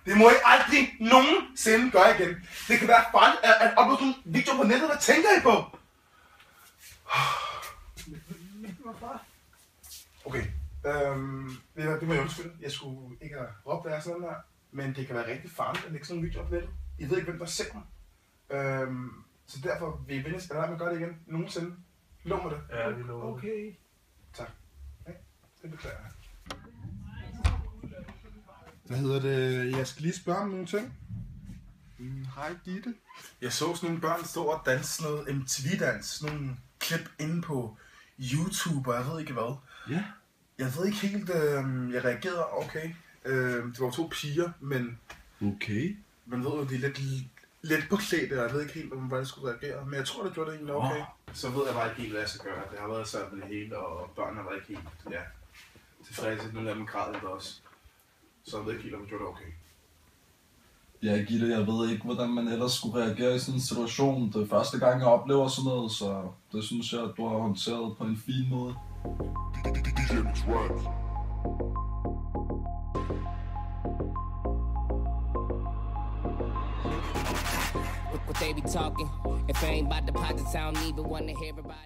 Det må I aldrig nogensinde gøre igen. Det kan være farligt at uploade sådan en video på nettet. Hvad tænker I på? Okay. Det må jeg undskylde. Jeg skulle ikke have råbt af sådan her. Men det kan være rigtig farligt at lægge sådan en video op på nettet. I ved ikke, hvem der ser mig. Så derfor vil I venligst lade være med at gøre det igen nogensinde. Lov mig det. Ja, vi lover. Okay. Tak. Ja, det beklager jeg. Hvad hedder det? Jeg skal lige spørge om nogle ting. Hej Ditte. Jeg så sådan nogle børn stå og danse noget MTV-dans. Sådan nogle klip inde på YouTube, og jeg ved ikke hvad. Ja. Jeg ved ikke helt, jeg reagerede okay. Det var 2 piger, men... Okay. Man ved jo, de er lidt på klædt, og jeg ved ikke helt, hvordan jeg skulle reagere. Men jeg tror, det gjorde det egentlig okay. Så ved jeg bare ikke helt, hvad jeg skal gøre. Det har været svært med det hele, og børnene har været ikke helt tilfredse. Nogle af dem græd også. Så jeg ved ikke helt, om det gjorde det okay. Ja, Gitte, jeg ved ikke, hvordan man ellers skulle reagere i sådan en situation. Det er første gang, jeg oplever sådan noget, så det synes jeg, at du har håndteret på en fin måde. What they be talking? If I ain't about deposits, I don't even wanna hear about it.